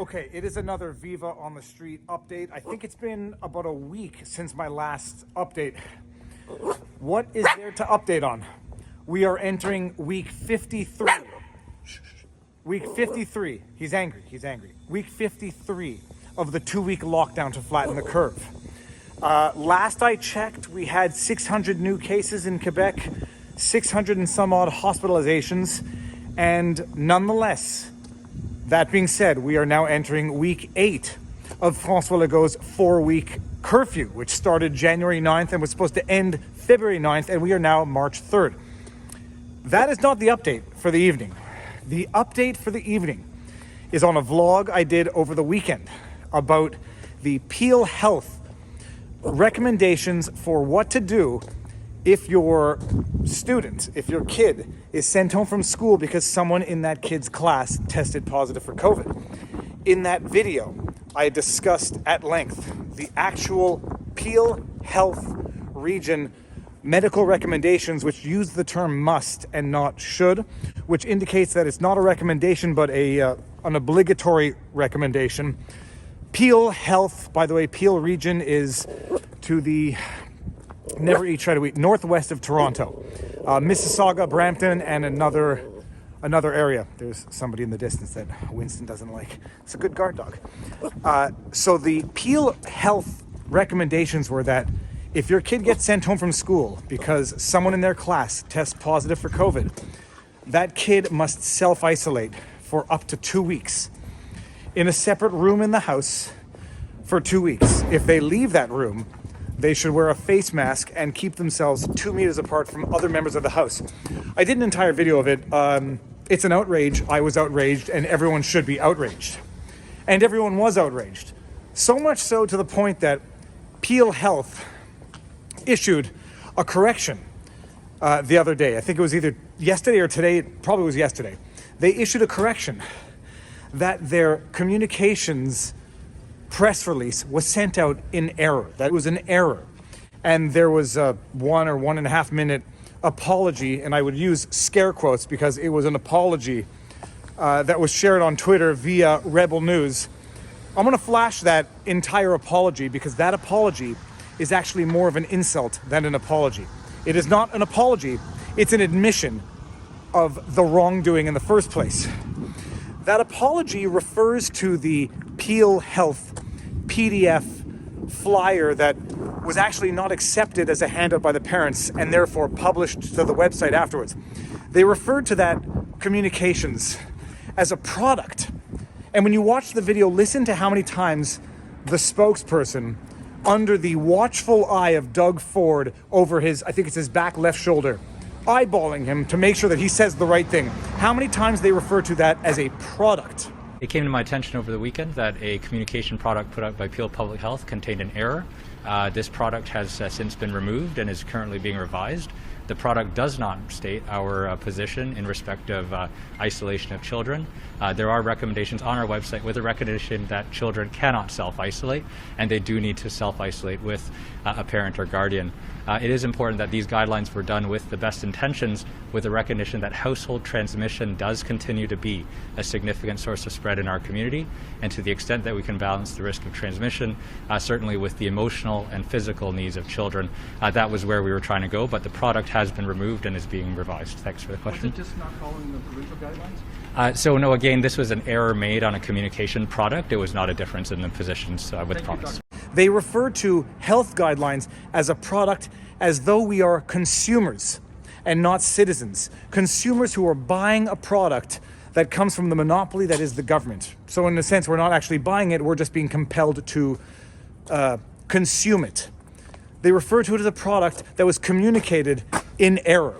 Okay, it is another Viva on the Street update. I think it's been about a week since my last update. What is there to update on? We are entering week 53. Week 53. He's angry. Week 53 of the 2-week lockdown to flatten the curve. Last I checked, we had 600 new cases in Quebec, 600 and some odd hospitalizations, and nonetheless, that being said, we are now entering week 8 of François Legault's 4-week curfew, which started January 9th and was supposed to end February 9th, and we are now March 3rd. That is not the update for the evening. The update for the evening is on a vlog I did over the weekend about the Peel Health recommendations for what to do if your student, if your kid is sent home from school because someone in that kid's class tested positive for COVID. In that video, I discussed at length the actual Peel Health region medical recommendations, which use the term must and not should, which indicates that it's not a recommendation but an obligatory recommendation. Peel Health, by the way, Peel region is to the never eat, try to eat, northwest of Toronto. Mississauga, Brampton, and another area. There's somebody in the distance that Winston doesn't like. It's a good guard dog. So the Peel Health recommendations were that if your kid gets sent home from school because someone in their class tests positive for COVID, that kid must self-isolate for up to 2 weeks in a separate room in the house for 2 weeks. If they leave that room, they should wear a face mask and keep themselves 2 meters apart from other members of the house. I did an entire video of it. It's an outrage. I was outraged, and everyone should be outraged. And everyone was outraged. So much so to the point that Peel Health issued a correction the other day. I think it was either yesterday or today. It probably was yesterday. They issued a correction that their communications press release was sent out in error. That was an error. And there was a 1 or 1.5 minute apology, and I would use scare quotes because it was an apology that was shared on Twitter via Rebel News. I'm going to flash that entire apology because that apology is actually more of an insult than an apology. It is not an apology, it's an admission of the wrongdoing in the first place. That apology refers to the Peel Health PDF flyer that was actually not accepted as a handout by the parents and therefore published to the website afterwards. They referred to that communications as a product. And when you watch the video, listen to how many times the spokesperson, under the watchful eye of Doug Ford over his, I think it's his back left shoulder, eyeballing him to make sure that he says the right thing. How many times they refer to that as a product? It came to my attention over the weekend that a communication product put out by Peel Public Health contained an error. This product has since been removed and is currently being revised. The product does not state our position in respect of isolation of children. There are recommendations on our website with a recognition that children cannot self-isolate, and they do need to self-isolate with a parent or guardian. It is important that these guidelines were done with the best intentions, with a recognition that household transmission does continue to be a significant source of spread in our community, and to the extent that we can balance the risk of transmission, certainly with the emotional and physical needs of children, that was where we were trying to go, but the product has been removed and is being revised. Thanks for the question. Was it just not following the provincial guidelines? So no, again, this was an error made on a communication product. It was not a difference in the positions with products. They refer to health guidelines as a product as though we are consumers and not citizens. Consumers who are buying a product that comes from the monopoly that is the government. So in a sense, we're not actually buying it, we're just being compelled to consume it. They refer to it as a product that was communicated in error.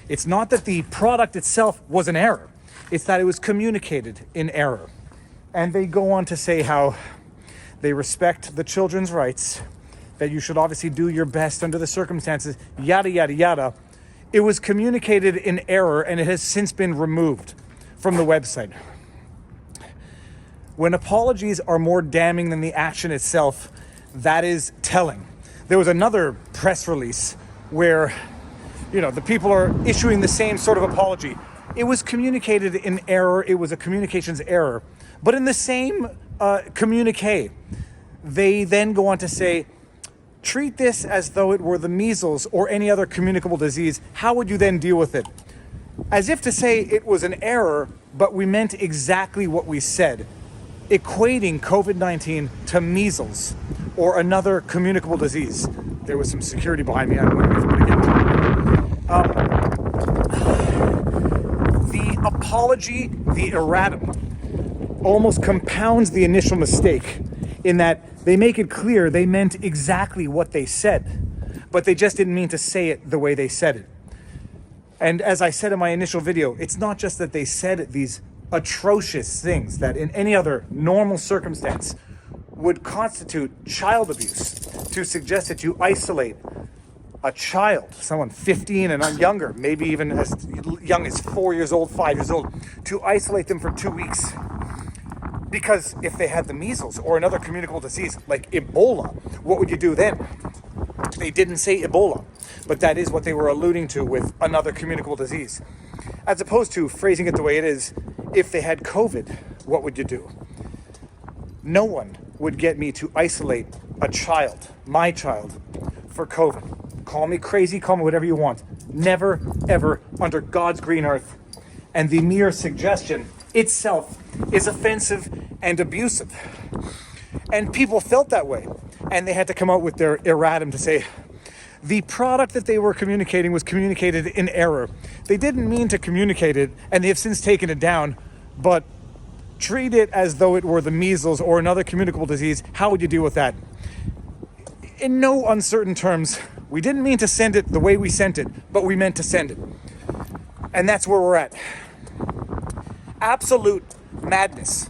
It's not that the product itself was an error, it's that it was communicated in error. And they go on to say how they respect the children's rights, that you should obviously do your best under the circumstances, yada, yada, yada. It was communicated in error and it has since been removed from the website. When apologies are more damning than the action itself, that is telling. There was another press release where, the people are issuing the same sort of apology. it was communicated in error. It was a communications error. But in the same communique, they then go on to say, treat this as though it were the measles or any other communicable disease. How would you then deal with it? As if to say it was an error, but we meant exactly what we said, equating COVID-19 to measles or another communicable disease. There was some security behind me. I don't know if I'm going to get the apology, the erratum, almost compounds the initial mistake in that they make it clear they meant exactly what they said, but they just didn't mean to say it the way they said it. And as I said in my initial video, it's not just that they said these atrocious things that in any other normal circumstance would constitute child abuse, to suggest that you isolate a child, someone 15 and younger, maybe even as young as 4 years old, 5 years old, to isolate them for 2 weeks. Because if they had the measles or another communicable disease like Ebola, what would you do then? They didn't say Ebola, but that is what they were alluding to with another communicable disease. As opposed to phrasing it the way it is, if they had COVID, what would you do? No one would get me to isolate a child, my child, for COVID. Call me crazy, call me whatever you want. Never, ever, under God's green earth. And the mere suggestion itself is offensive and abusive. And people felt that way. And they had to come out with their erratum to say, the product that they were communicating was communicated in error. They didn't mean to communicate it, and they have since taken it down, but treat it as though it were the measles or another communicable disease. How would you deal with that? In no uncertain terms, we didn't mean to send it the way we sent it, but we meant to send it. And that's where we're at. Absolute madness.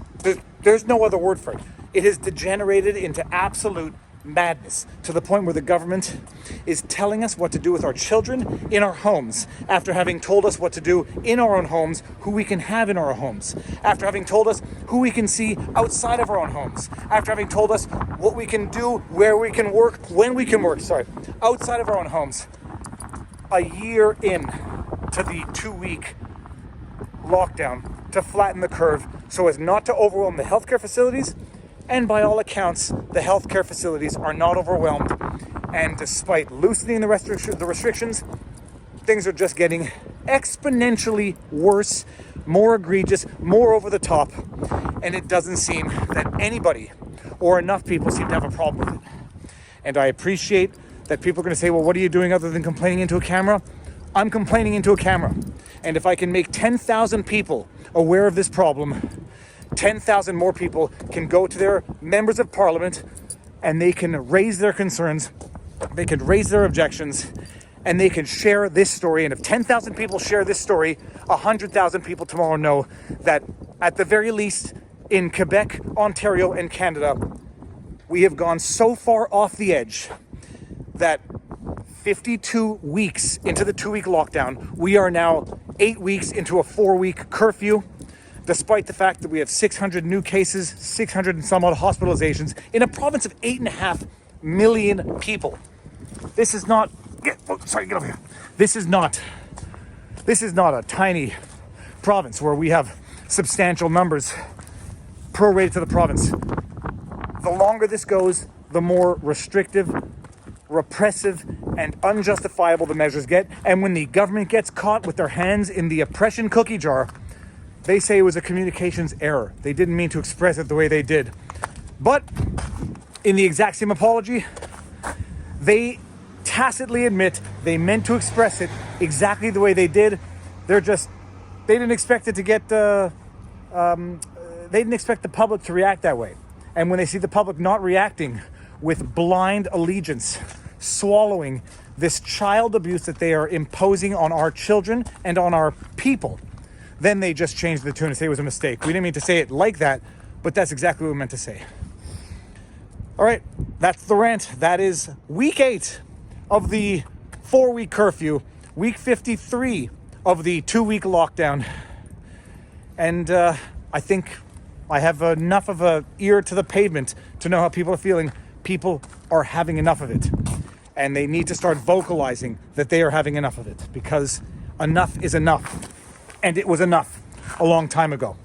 There's no other word for it. It has degenerated into absolute madness, to the point where the government is telling us what to do with our children in our homes, after having told us what to do in our own homes, who we can have in our homes, after having told us who we can see outside of our own homes, after having told us what we can do, where we can work, when we can work, outside of our own homes. A year in to the 2-week lockdown, to flatten the curve so as not to overwhelm the healthcare facilities. And by all accounts, the healthcare facilities are not overwhelmed. And despite loosening the restrictions, things are just getting exponentially worse, more egregious, more over the top. And it doesn't seem that anybody or enough people seem to have a problem with it. And I appreciate that people are going to say, well, what are you doing other than complaining into a camera? I'm complaining into a camera. And if I can make 10,000 people aware of this problem, 10,000 more people can go to their members of parliament and they can raise their concerns, they can raise their objections, and they can share this story. And if 10,000 people share this story, 100,000 people tomorrow know that at the very least in Quebec, Ontario, and Canada, we have gone so far off the edge that 52 weeks into the 2-week lockdown, we are now 8 weeks into a 4-week curfew, despite the fact that we have 600 new cases, 600 and some odd hospitalizations in a province of 8.5 million people. This is not, get over here. This is not a tiny province where we have substantial numbers prorated to the province. The longer this goes, the more restrictive, repressive, and unjustifiable the measures get. And when the government gets caught with their hands in the oppression cookie jar, they say it was a communications error. They didn't mean to express it the way they did. But in the exact same apology, they tacitly admit they meant to express it exactly the way they did. They didn't expect it to get, they didn't expect the public to react that way. And when they see the public not reacting with blind allegiance, swallowing this child abuse that they are imposing on our children and on our people, then they just changed the tune and say it was a mistake. We didn't mean to say it like that, but that's exactly what we meant to say. All right, that's the rant. That is week 8 of the 4-week curfew, week 53 of the 2-week lockdown. And I think I have enough of an ear to the pavement to know how people are feeling. People are having enough of it. And they need to start vocalizing that they are having enough of it, because enough is enough. And it was enough a long time ago.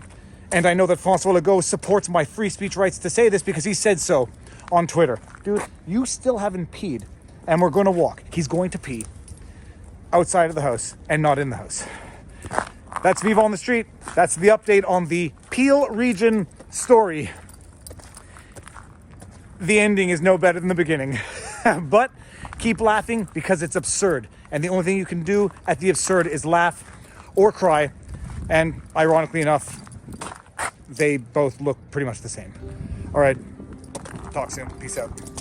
And I know that Francois Legault supports my free speech rights to say this because he said so on Twitter. Dude, you still haven't peed, and we're going to walk. He's going to pee outside of the house and not in the house. That's Viva on the Street. That's the update on the Peel Region story. The ending is no better than the beginning. But keep laughing because it's absurd. And the only thing you can do at the absurd is laugh or cry. And ironically enough, they both look pretty much the same. All right. Talk soon. Peace out.